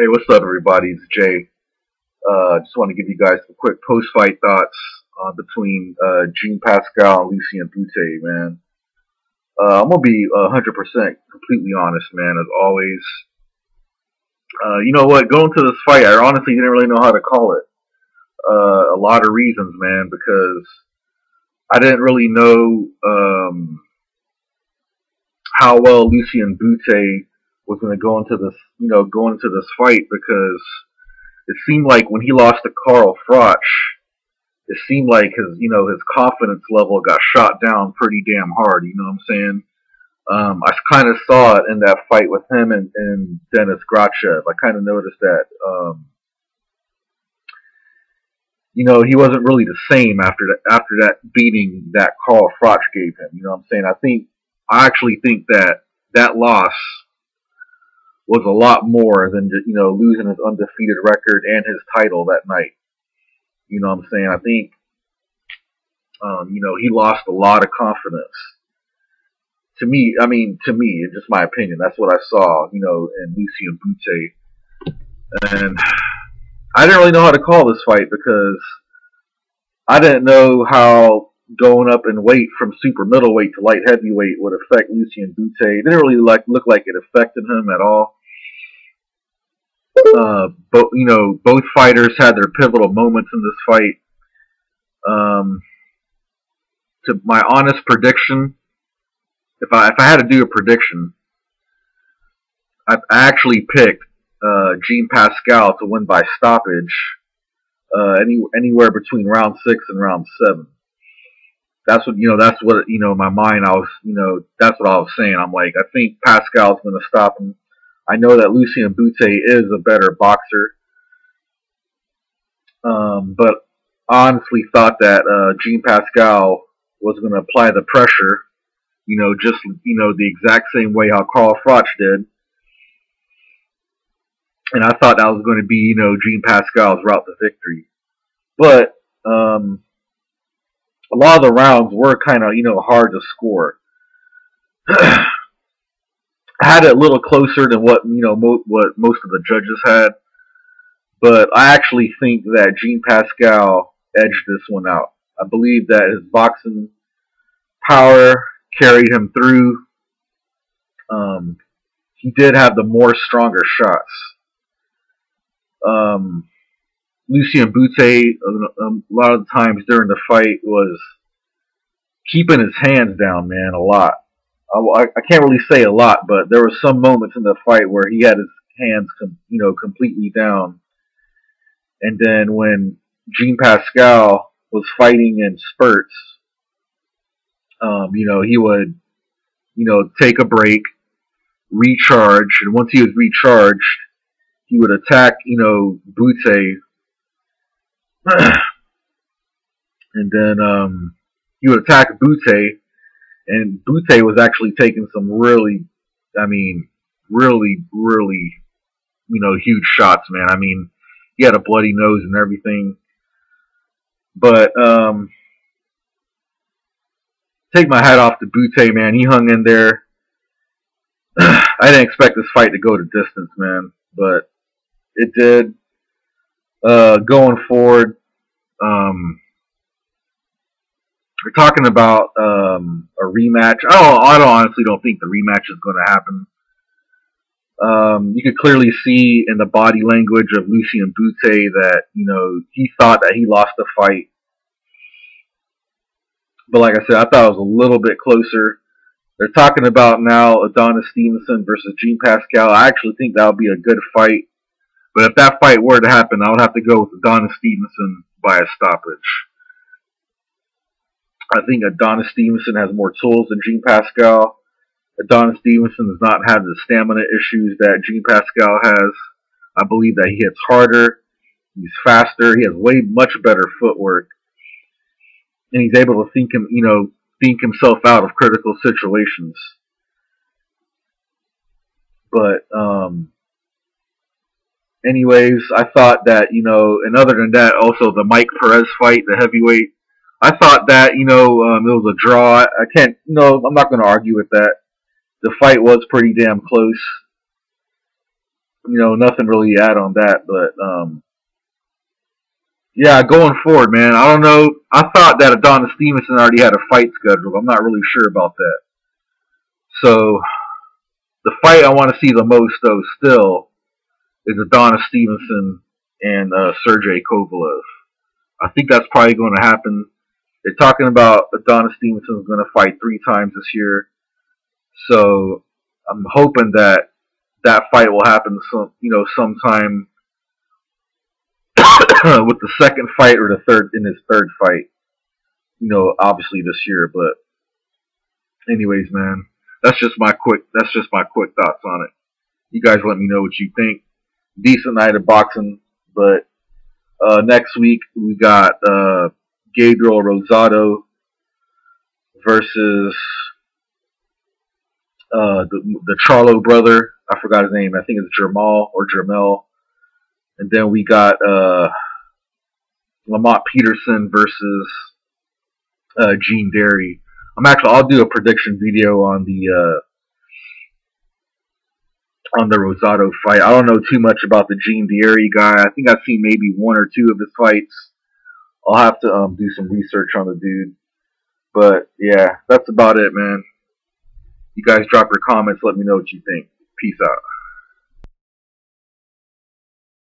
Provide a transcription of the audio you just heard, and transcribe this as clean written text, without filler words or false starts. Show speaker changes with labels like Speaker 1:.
Speaker 1: Hey, what's up, everybody? It's Jay. Just want to give you guys some quick post-fight thoughts between Jean Pascal and Lucian Bute, man. I'm gonna be 100% completely honest, man. As always, you know what? Going to this fight, I honestly didn't really know how to call it. A lot of reasons, man, because I didn't really know how well Lucian Bute was going to go into this, going into this fight because it seemed like when he lost to Carl Froch, it seemed like his confidence level got shot down pretty damn hard. You know what I'm saying? I kind of saw it in that fight with him and Dennis Grachev. I kind of noticed that. He wasn't really the same after that beating that Carl Froch gave him. You know what I'm saying? I actually think that loss was a lot more than just, losing his undefeated record and his title that night. You know what I'm saying? I think, he lost a lot of confidence. To me, it's just my opinion. That's what I saw, in Lucian Bute. And I didn't really know how to call this fight because I didn't know how going up in weight from super middleweight to light heavyweight would affect Lucian Bute. It didn't really look like it affected him at all. Both fighters had their pivotal moments in this fight. To my honest prediction, if I had to do a prediction, I actually picked Jean Pascal to win by stoppage, anywhere between round 6 and round 7. That's what in my mind that's what I was saying. I'm like, I think Pascal's going to stop him. I know that Lucian Bute is a better boxer, but I honestly thought that Jean Pascal was going to apply the pressure, the exact same way how Carl Froch did. And I thought that was going to be, Jean Pascal's route to victory. But a lot of the rounds were kind of, hard to score. I had it a little closer than what what most of the judges had, but I actually think that Jean Pascal edged this one out. I believe that his boxing power carried him through. He did have the more stronger shots. Lucian Bute, a lot of the times during the fight, was keeping his hands down, man, a lot. I can't really say a lot, but there were some moments in the fight where he had his hands, completely down. And then when Jean Pascal was fighting in spurts, he would, take a break, recharge, and once he was recharged, he would attack, Bute, and then he would attack Bute, and Bute was actually taking some really, really, huge shots, man. I mean, he had a bloody nose and everything. But take my hat off to Bute, man. He hung in there. I didn't expect this fight to go to distance, man, but it did. Going forward, we're talking about a rematch. I honestly don't think the rematch is going to happen. You could clearly see in the body language of Lucian Bute that he thought that he lost the fight. But like I said, I thought it was a little bit closer. They're talking about now Adonis Stevenson versus Jean Pascal. I actually think that would be a good fight. But if that fight were to happen, I would have to go with Adonis Stevenson by a stoppage. I think Adonis Stevenson has more tools than Jean Pascal. Adonis Stevenson does not have the stamina issues that Jean Pascal has. I believe that he hits harder, he's faster, he has much better footwork, and he's able to think himself out of critical situations. But anyways, I thought that and other than that, also the Mike Perez fight, the heavyweight. I thought that it was a draw. I can't, I'm not going to argue with that. The fight was pretty damn close. nothing really to add on that. But yeah, going forward, man, I don't know. I thought that Adonis Stevenson already had a fight scheduled. I'm not really sure about that. So the fight I want to see the most, though, still is Adonis Stevenson and Sergey Kovalev. I think that's probably going to happen. They're talking about Adonis Stevenson is going to fight 3 times this year. So I'm hoping that that fight will happen sometime with the second fight or the third in his third fight. Obviously this year. But anyways, man, that's just my quick thoughts on it. You guys let me know what you think. Decent night of boxing, but next week we got Gabriel Rosado versus the Charlo brother. I forgot his name. I think it's Jermal or Jermel. And then we got Lamont Peterson versus Gene Derry. I'll do a prediction video on the Rosado fight. I don't know too much about the Gene Derry guy. I think I've seen maybe 1 or 2 of his fights. I'll have to do some research on the dude. But yeah, that's about it, man. You guys drop your comments. Let me know what you think. Peace out.